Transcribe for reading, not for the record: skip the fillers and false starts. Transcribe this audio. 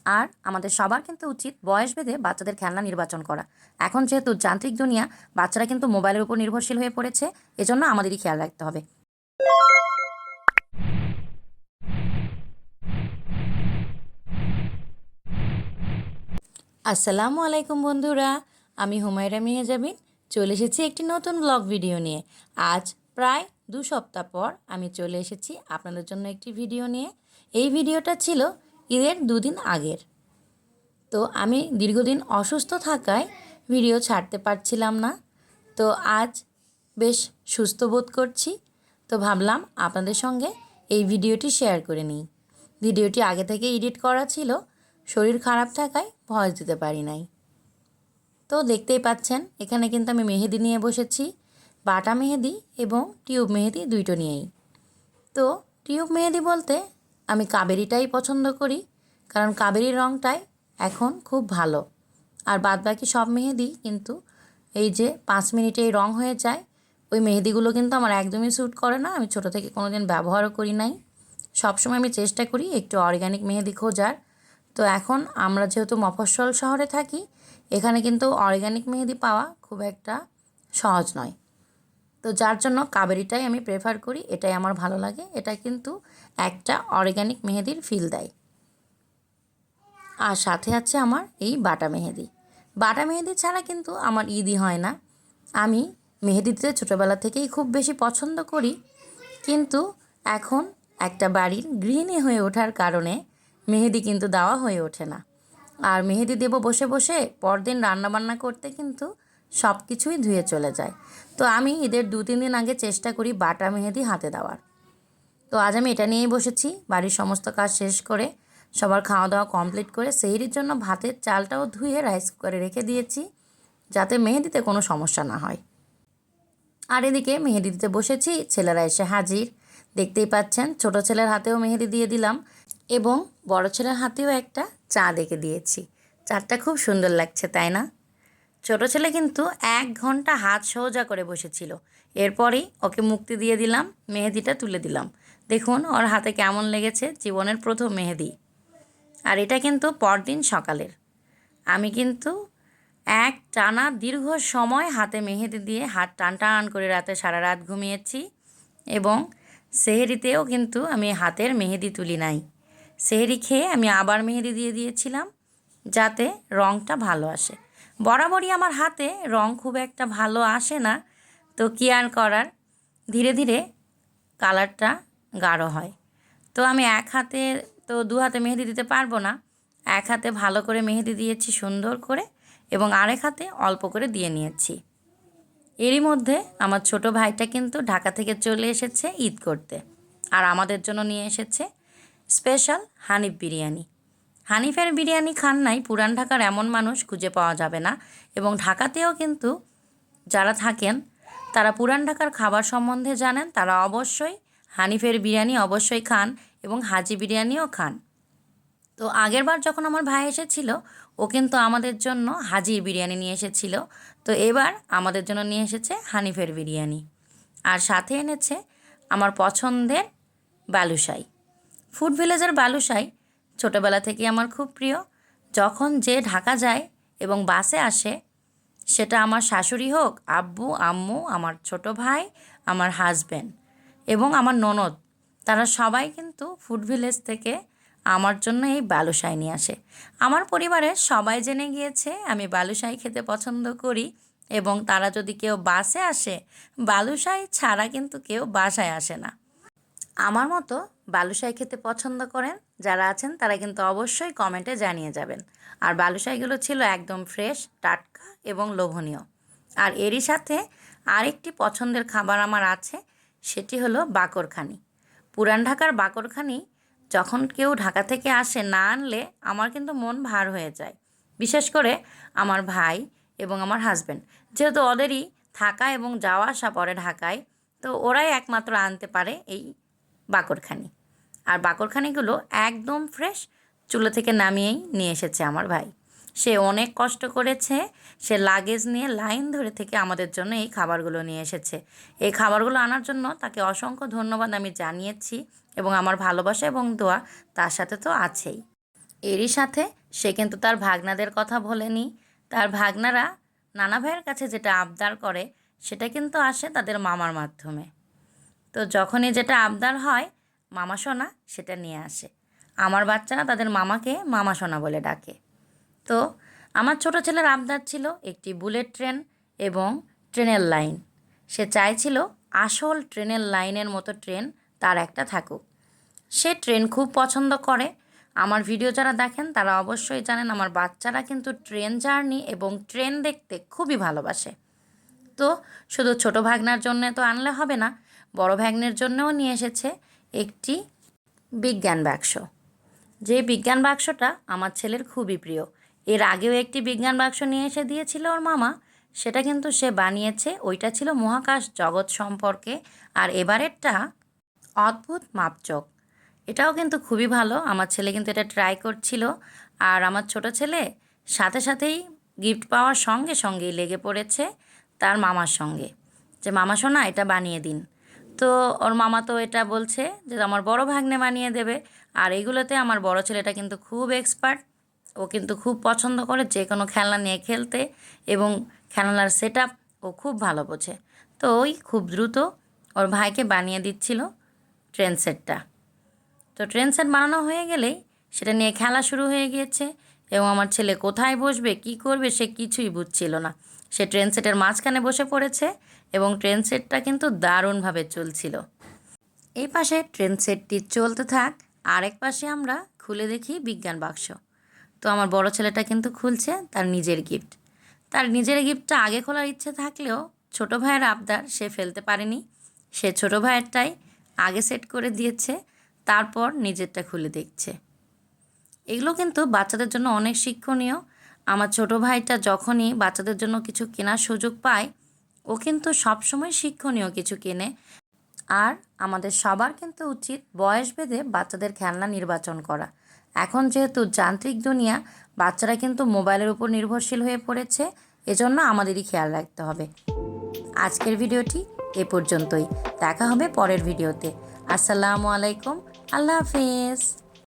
আর আমাদের সবার কিন্তু উচিত বয়স ভেদে বাচ্চাদের খেলনা নির্বাচন করা। এখন যেহেতু যান্ত্রিক দুনিয়া, বাচ্চারা কিন্তু মোবাইলের উপর নির্ভরশীল হয়ে পড়েছে, এজন্য আমাদেরই খেয়াল রাখতে হবে। আসসালামু আলাইকুম বন্ধুরা, আমি হুমায়রা মিয়াজাবিন চলে এসেছি একটি নতুন ব্লগ ভিডিও নিয়ে। আজ প্রায় 2 সপ্তাহ পর আমি চলে এসেছি আপনাদের জন্য একটি ভিডিও নিয়ে। এই ভিডিওটা ছিল ঈদের 2 দিন আগের। তো আমি দীর্ঘদিন অসুস্থ থাকায় ভিডিও ছাড়তে পারছিলাম না। তো আজ বেশ সুস্থ বোধ করছি, তো ভাবলাম আপনাদের সঙ্গে এই ভিডিওটি শেয়ার করে নিই। ভিডিওটি আগে থেকে এডিট করা ছিল, শরীর খারাপ থাকায় ভয়েস দিতে পারি নাই। তো দেখতেই পাচ্ছেন এখানে কিন্তু আমি মেহেদি নিয়ে বসেছি, বাটা মেহেদি এবং টিউব মেহেদি দুইটো নিয়েই। তো টিউব মেহেদি বলতে আমি কাবেরিটাই পছন্দ করি, কারণ কাবেরির রঙটাই এখন খুব ভালো। আর বাদবাকি সব মেহেদি কিন্তু এই যে 5 মিনিটেই রং হয়ে যায়, ওই মেহেদিগুলো কিন্তু আমার একদমই স্যুট করে না। আমি ছোটো থেকে কোনো দিন ব্যবহারও করি নাই। সবসময় আমি চেষ্টা করি একটু অর্গ্যানিক মেহেদি খোঁজার। তো এখন আমরা যেহেতু মফস্বল শহরে থাকি, এখানে কিন্তু অর্গ্যানিক মেহেদি পাওয়া খুব একটা সহজ নয়। তো যার জন্য কাবেরিটাই আমি প্রেফার করি, এটাই আমার ভালো লাগে। এটা কিন্তু একটা অর্গ্যানিক মেহেদির ফিল দেয়। আর সাথে আছে আমার এই বাটা মেহেদি। বাটা মেহেদি ছাড়া কিন্তু আমার ঈদই হয় না। আমি মেহেদি দিতে ছোটোবেলা থেকেই খুব বেশি পছন্দ করি, কিন্তু এখন একটা বাড়ির গৃহিণী হয়ে ওঠার কারণে মেহেদি কিন্তু দেওয়া হয়ে ওঠে না। আর মেহেদি দেবো বসে বসে, পরদিন রান্নাবান্না করতে কিন্তু সব কিছুই ধুয়ে চলে যায়। তো আমি ঈদের 2-3 দিন আগে চেষ্টা করি বাটা মেহেদি হাতে দেওয়ার। তো আজ আমি এটা নিয়েই বসেছি। বাড়ির সমস্ত কাজ শেষ করে, সবার খাওয়া দাওয়া কমপ্লিট করে, সেহরির জন্য ভাতের চালটাও ধুয়ে রাইস কুকারে রেখে দিয়েছি, যাতে মেহেদিতে কোনো সমস্যা না হয়। আর এদিকে মেহেদি দিতে বসেছি, ছেলেরা এসে হাজির। দেখতেই পাচ্ছেন ছোট ছেলের হাতেও মেহেদি দিয়ে দিলাম এবং বড় ছেলের হাতেও একটা চাঁদ এঁকে দিয়েছি। চাঁদটা খুব সুন্দর লাগছে, তাই না? ছোট ছেলে কিন্তু 1 ঘন্টা হাত সোজা করে বসেছিল। এরপরেই ওকে মুক্তি দিয়ে দিলাম, মেহেদিটা তুলে দিলাম। দেখুন ওর হাতে কেমন লেগেছে, জীবনের প্রথম মেহেদি। আর এটা কিন্তু পরদিন সকালের। আমি কিন্তু টানা দীর্ঘ সময় হাতে মেহেদি দিয়ে হাত টান টান করে রাতে সারা রাত ঘুমিয়েছি এবং সেহরিতেও কিন্তু আমি হাতের মেহেদি তুলি নাই। সেহরি খেয়ে আমি আবার মেহেদি দিয়ে দিয়েছিলাম, যাতে রঙটা ভালো আসে। বরাবরই আমার হাতে রং খুব একটা ভালো আসে না, তো কী আর করার, ধীরে ধীরে কালারটা গাঢ় হয়। তো আমি এক হাতে, তো 2 হাতে মেহেদি দিতে পারবো না। এক হাতে ভালো করে মেহেদি দিয়েছি সুন্দর করে এবং আরেক হাতে অল্প করে দিয়ে নিয়েছি। এরই মধ্যে আমার ছোট ভাইটা কিন্তু ঢাকা থেকে চলে এসেছে ঈদ করতে, আর আমাদের জন্য নিয়ে এসেছে স্পেশাল হানিফ বিরিয়ানি। হানিফের বিরিয়ানি খান নাই পুরান ঢাকার এমন মানুষ খুঁজে পাওয়া যাবে না। এবং ঢাকাতেও কিন্তু যারা থাকেন, তারা পুরান ঢাকার খাবার সম্বন্ধে জানেন, তারা অবশ্যই হানিফের বিরিয়ানি অবশ্যই খান এবং হাজি বিরিয়ানিও খান। তো আগেরবার যখন আমার ভাই এসেছিল, ও কিন্তু আমাদের জন্য হাজির বিরিয়ানি নিয়ে এসেছিল। তো এবার আমাদের জন্য নিয়ে এসেছে হানিফের বিরিয়ানি, আর সাথে এনেছে আমার পছন্দের বালুশাই। ফুড ভিলেজের বালুশাই ছোটোবেলা থেকে আমার খুব প্রিয়। যখন যে ঢাকা যায় এবং বাসে আসে, সেটা আমার শাশুড়ি হোক, আব্বু, আম্মু, আমার ছোট ভাই, আমার হাজব্যান্ড এবং আমার ননদ, তারা সবাই কিন্তু ফুড ভিলেজ থেকে আমার জন্য এই বালুশাই নিয়ে আসে। আমার পরিবারের সবাই জেনে গিয়েছে আমি বালুশাই খেতে পছন্দ করি, এবং তারা যদি কেউ বাসে আসে, বালুশাই ছাড়া কিন্তু কেউ বাসায় আসে না। আমার মতো বালুশাই খেতে পছন্দ করেন যারা আছেন, তারা কিন্তু অবশ্যই কমেন্টে জানিয়ে যাবেন। আর বালুশাইগুলো ছিল একদম ফ্রেশ, টাটকা এবং লোভনীয়। আর এরই সাথে আরেকটি পছন্দের খাবার আমার আছে, সেটি হলো বাকরখানি। পুরান ঢাকার বাকরখানি যখন কেউ ঢাকা থেকে আসে, না আনলে আমার কিন্তু মন ভার হয়ে যায়। বিশেষ করে আমার ভাই এবং আমার হাজব্যান্ড, যেহেতু ওদেরই থাকা এবং যাওয়া আসা পড়ে ঢাকায়, তো ওরাই একমাত্র আনতে পারে এই বাকরখানি। আর বাকরখানিগুলো একদম ফ্রেশ, চুলো থেকে নামিয়েই নিয়ে এসেছে আমার ভাই। সে অনেক কষ্ট করেছে, সে লাগেজ নিয়ে লাইন ধরে থেকে আমাদের জন্য এই খাবারগুলো নিয়ে এসেছে। এই খাবারগুলো আনার জন্য তাকে অসংখ্য ধন্যবাদ আমি জানিয়েছি, এবং আমার ভালোবাসা এবং দোয়া তার সাথে তো আছেই। এরই সাথে সে কিন্তু তার ভাগনাদের কথা ভোলেনি। তার ভাগনারা নানা ভাইয়ের কাছে যেটা আবদার করে সেটা কিন্তু আসে তাদের মামার মাধ্যমে। তো যখনই যেটা আবদার হয় মামা সোনা সেটা নিয়ে আসে। আমার বাচ্চারা তাদের মামাকে মামা সোনা বলে ডাকে। তো আমার ছোটো ছেলের আবদার ছিল একটি বুলেট ট্রেন এবং ট্রেনের লাইন। সে চাইছিল আসল ট্রেনের লাইনের মতো ট্রেন তার একটা থাকুক। সে ট্রেন খুব পছন্দ করে। আমার ভিডিও যারা দেখেন তারা অবশ্যই জানেন আমার বাচ্চারা কিন্তু ট্রেন জার্নি এবং ট্রেন দেখতে খুবই ভালোবাসে। তো শুধু ছোটো ভাগনার জন্য তো আনলে হবে না, বড় ভাগ্নের জন্যও নিয়ে এসেছে একটি বিজ্ঞান বাক্স। যে বিজ্ঞান বাক্সটা আমার ছেলের খুবই প্রিয়। এর আগেও একটি বিজ্ঞান বাক্স নিয়ে এসে দিয়েছিল ওর মামা, সেটা কিন্তু সে বানিয়েছে, ওইটা ছিল মহাকাশ জগৎ সম্পর্কে। আর এবারেরটা অদ্ভুত মাপচক, এটাও কিন্তু খুবই ভালো। আমার ছেলে কিন্তু এটা ট্রাই করছিল। আর আমার ছোট ছেলে সাথে সাথেই গিফট পাওয়ার সঙ্গে সঙ্গেই লেগে পড়েছে তার মামার সঙ্গে, যে মামা সোনা এটা বানিয়ে দিন। তো ওর মামা তো এটা বলছে যে আমার বড় ভাগ্নে বানিয়ে দেবে। আর এইগুলোতে আমার বড় ছেলেটা কিন্তু খুব এক্সপার্ট। ও কিন্তু খুব পছন্দ করে যে কোনো খেলনা নিয়ে খেলতে, এবং খেলনার সেট আপ ও খুব ভালো বোঝে। তো ওই খুব দ্রুত ওর ভাইকে বানিয়ে দিচ্ছিল ট্রেন সেটটা। তো ট্রেন সেট বানানো হয়ে গেলেই সেটা নিয়ে খেলা শুরু হয়ে গিয়েছে, এবং আমার ছেলে কোথায় বসবে কী করবে সে কিছুই বুঝছিল না। সে ট্রেন সেটের মাঝখানে বসে পড়েছে এবং ট্রেন সেটটা কিন্তু দারুণভাবে চলছিল। এই পাশে ট্রেন সেটটি চলতে থাক, আরেক পাশে আমরা খুলে দেখি বিজ্ঞান বাক্স। তো আমার বড় ছেলেটা কিন্তু খুলছে তার নিজের গিফট। তার নিজের গিফটটা আগে খোলার ইচ্ছে থাকলেও ছোট ভাইয়ের আবদার সে ফেলতে পারেনি। সে ছোট ভাইয়েরটাই আগে সেট করে দিয়েছে, তারপর নিজেরটা খুলে দেখছে। এগুলো কিন্তু বাচ্চাদের জন্য অনেক শিক্ষণীয়। আমার ছোট ভাইটা যখনই বাচ্চাদের জন্য কিছু কেনার সুযোগ পায় ও কিন্তু সবসময় শিক্ষণীয় কিছু কেনে। আর আমাদের সবার কিন্তু উচিত বয়স ভেদে বাচ্চাদের খেলনা নির্বাচন করা। এখন যেহেতু যান্ত্রিক দুনিয়া, বাচ্চারা কিন্তু মোবাইলের উপর নির্ভরশীল হয়ে পড়েছে, এজন্য আমাদেরই খেয়াল রাখতে হবে। আজকের ভিডিওটি এ পর্যন্তই, দেখা হবে পরের ভিডিওতে। আসসালামু আলাইকুম, আল্লাহ হাফেজ।